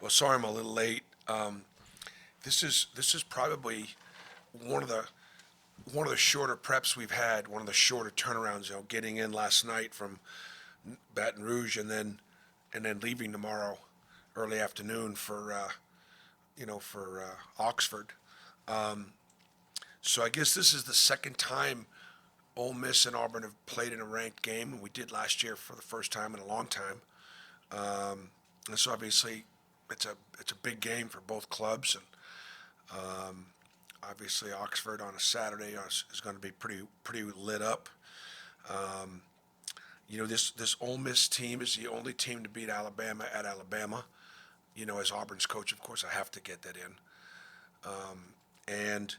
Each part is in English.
Well, sorry I'm a little late. This is probably one of the one of the shorter preps we've had, one of the shorter turnarounds. Getting in last night from Baton Rouge and then leaving tomorrow early afternoon for Oxford. So I guess this is the second time Ole Miss and Auburn have played in a ranked game, and we did last year for the first time in a long time. And so obviously it's a big game for both clubs, and obviously Oxford on a Saturday is going to be pretty lit up. This Ole Miss team is the only team to beat Alabama at Alabama. As Auburn's coach, of course, I have to get that in. And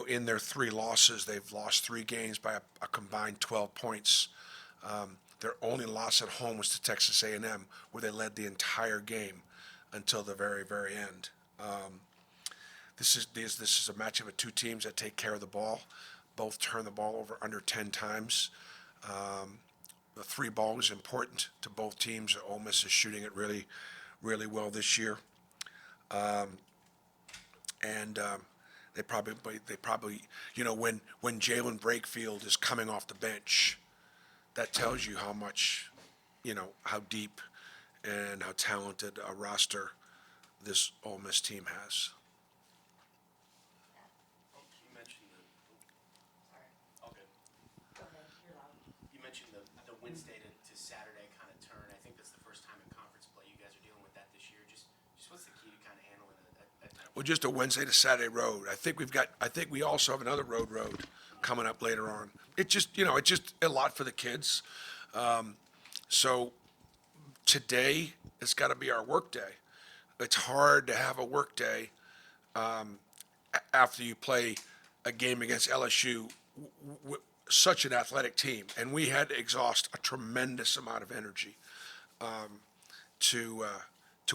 in their three losses, they've lost three games by a combined 12 points. Their only loss at home was to Texas A&M, where they led the entire game until the very, very end. This is a matchup of two teams that take care of the ball. Both turn the ball over under 10 times. The three ball is important to both teams. Ole Miss is shooting it really, really well this year. And they probably, when Jalen Brakefield is coming off the bench, that tells you how much, how deep and how talented a roster this Ole Miss team has. You mentioned okay. You mentioned the Wednesday to Saturday kind of turn. I think that's the first time in conference play you guys are dealing with that this year. Just what's the key to kind of handling a Well, just a Wednesday to Saturday road. I think we also have another road coming up later on. It's just a lot for the kids. So today it's got to be our work day. It's hard to have a work day after you play a game against LSU, such an athletic team, and we had to exhaust a tremendous amount of energy to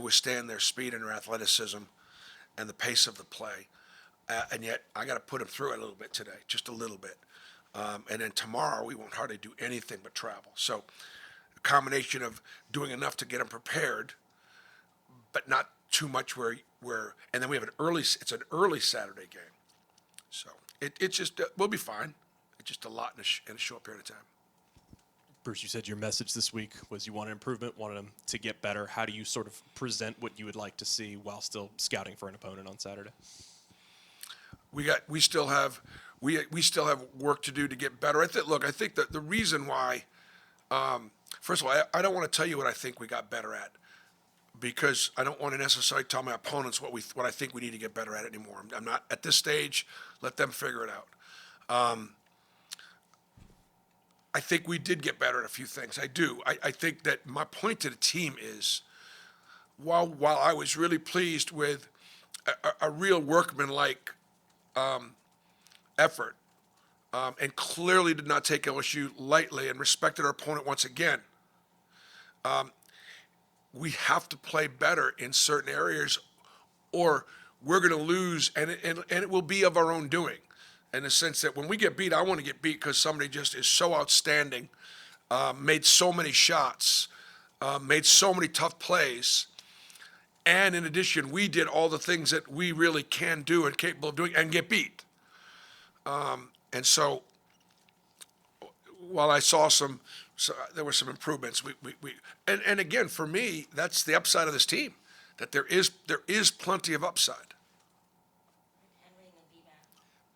withstand their speed and their athleticism and the pace of the play. And yet I got to put them through it a little bit today, just a little bit. And then tomorrow we won't hardly do anything but travel. So a combination of doing enough to get them prepared, but not too much and then we have it's an early Saturday game. So it's just, we'll be fine. It's just a lot in a short period of time. Bruce, you said your message this week was you wanted improvement, wanted them to get better. How do you sort of present what you would like to see while still scouting for an opponent on Saturday? We still have work to do to get better. I think that the reason why, first of all, I don't want to tell you what I think we got better at, because I don't want to necessarily tell my opponents what I think we need to get better at anymore. I'm not at this stage. Let them figure it out. I think we did get better at a few things. I do. I think that my point to the team is, while I was really pleased with a real workmanlike effort, and clearly did not take LSU lightly and respected our opponent once again, we have to play better in certain areas, or we're going to lose, and it will be of our own doing. In the sense that when we get beat, I want to get beat because somebody just is so outstanding, made so many shots, made so many tough plays, and in addition, we did all the things that we really can do and capable of doing and get beat. And so, while I saw there were some improvements. And again, for me, that's the upside of this team, that there is plenty of upside.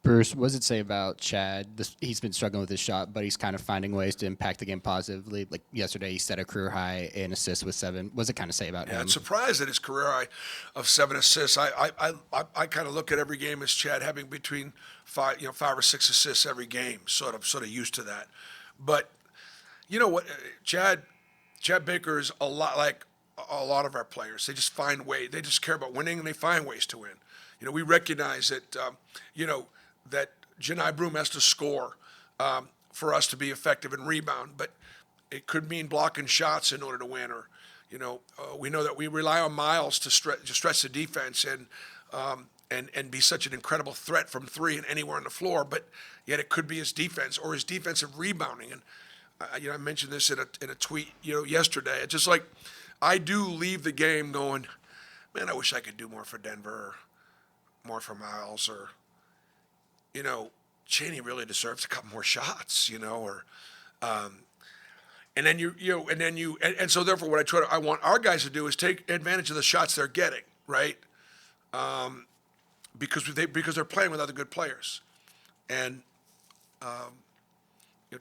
Bruce, what does it say about Chad? He's been struggling with his shot, but he's kind of finding ways to impact the game positively. Like yesterday, he set a career high in assists with 7. What does it kind of say about him? I'm surprised at his career high of 7 assists. I kind of look at every game as Chad having between 5 or 6 assists every game. Sort of used to that. But you know what, Chad Baker is a lot like a lot of our players. They just find ways. They just care about winning, and they find ways to win. We recognize that that Janai Broom has to score for us to be effective and rebound, but it could mean blocking shots in order to win. Or, we know that we rely on Miles to stretch the defense and be such an incredible threat from 3 and anywhere on the floor. But yet it could be his defense or his defensive rebounding. And I mentioned this in a tweet yesterday. It's just like I do leave the game going, man, I wish I could do more for Denver, or more for Miles, or, Cheney really deserves a couple more shots, or, and then and so therefore what I want our guys to do is take advantage of the shots they're getting, right? Because they're playing with other good players. And,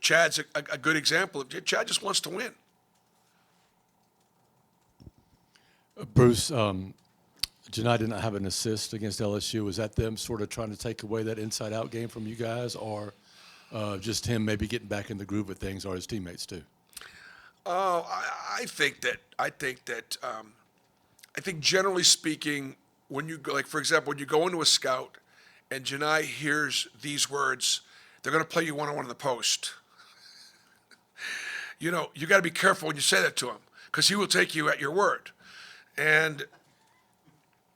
Chad's a good example. Chad just wants to win. Bruce, Janai did not have an assist against LSU. Was that them sort of trying to take away that inside-out game from you guys, or just him maybe getting back in the groove of things, or his teammates too? I think generally speaking, when you go, like for example, when you go into a scout, and Janai hears these words, they're going to play you one-on-one in the post. You got to be careful when you say that to him, because he will take you at your word. And,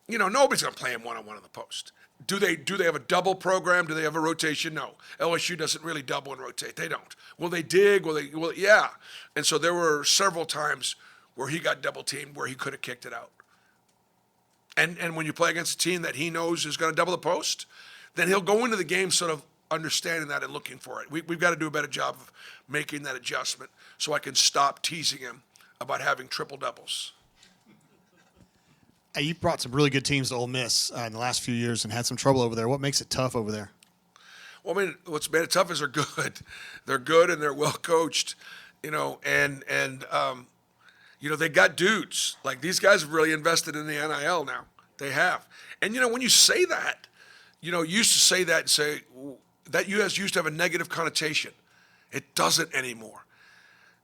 nobody's going to play him one-on-one in the post. Do they have a double program? Do they have a rotation? No. LSU doesn't really double and rotate. They don't. Will they dig? Well, yeah. And so there were several times where he got double teamed where he could have kicked it out. And when you play against a team that he knows is going to double the post, then he'll go into the game sort of understanding that and looking for it. We've got to do a better job of making that adjustment so I can stop teasing him about having triple doubles. Hey, you brought some really good teams to Ole Miss in the last few years and had some trouble over there. What makes it tough over there? Well, I mean, what's made it tough is they're good. They're good and they're well coached, and they got dudes. Like, these guys have really invested in the NIL now. They have. And, when you say that, you used to say that and say that used to have a negative connotation. It doesn't anymore.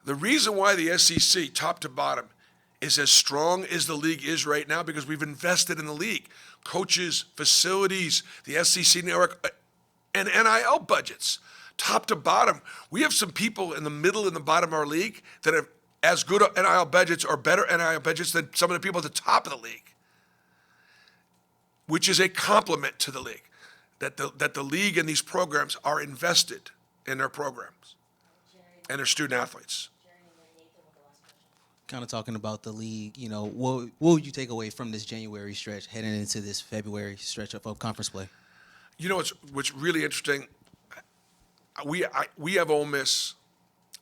The reason why the SEC, top to bottom, is as strong as the league is right now because we've invested in the league. Coaches, facilities, the SEC network, and NIL budgets. Top to bottom. We have some people in the middle and the bottom of our league that have as good NIL budgets or better NIL budgets than some of the people at the top of the league, which is a compliment to the league, that the league and these programs are invested in their programs and their student athletes. Kind of talking about the league, what would you take away from this January stretch heading into this February stretch of conference play? What's really interesting, we have Ole Miss.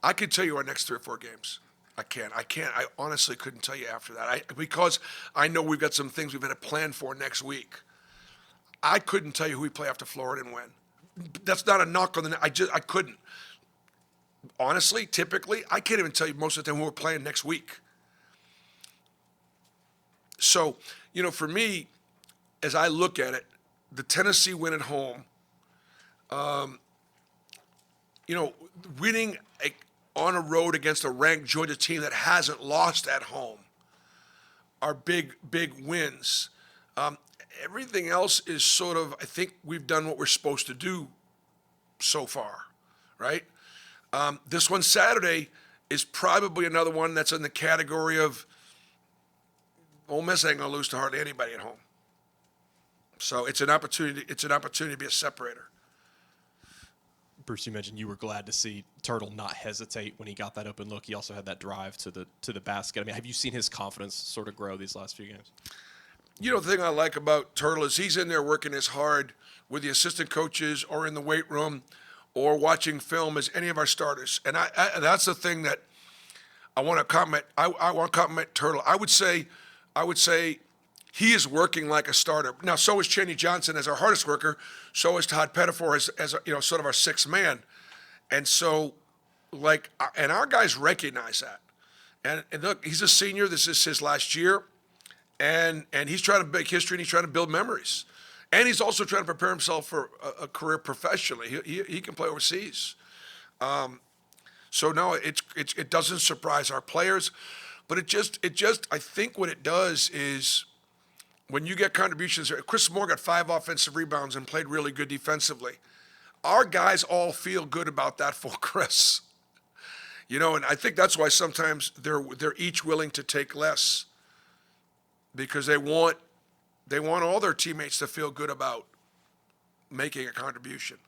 I could tell you our next 3 or 4 games. I honestly couldn't tell you after that. Because I know we've got some things we've got to plan for next week. I couldn't tell you who we play after Florida and when. That's not a knock on I couldn't. Honestly, typically, I can't even tell you most of the time who we're playing next week. So, for me, as I look at it, the Tennessee win at home, winning on a road against a ranked Georgia team that hasn't lost at home are big, big wins. Everything else is sort of, I think we've done what we're supposed to do so far, right? This one Saturday is probably another one that's in the category of Ole Miss ain't gonna lose to hardly anybody at home. So it's an opportunity. It's an opportunity to be a separator. Bruce, you mentioned you were glad to see Turtle not hesitate when he got that open look. He also had that drive to the basket. I mean, have you seen his confidence sort of grow these last few games? The thing I like about Turtle is he's in there working as hard with the assistant coaches or in the weight room or watching film as any of our starters. And that's the thing that I want to comment. I want to compliment Turtle. I would say he is working like a starter. Now, so is Cheney Johnson as our hardest worker. So is Todd Pettifor as sort of our sixth man. And so, and our guys recognize that. And look, he's a senior. This is his last year. And he's trying to make history and he's trying to build memories. And he's also trying to prepare himself for a career professionally. He can play overseas. So no, it doesn't surprise our players, but it just I think what it does is when you get contributions. Chris Moore got 5 offensive rebounds and played really good defensively. Our guys all feel good about that for Chris. And I think that's why sometimes they're each willing to take less because they want all their teammates to feel good about making a contribution.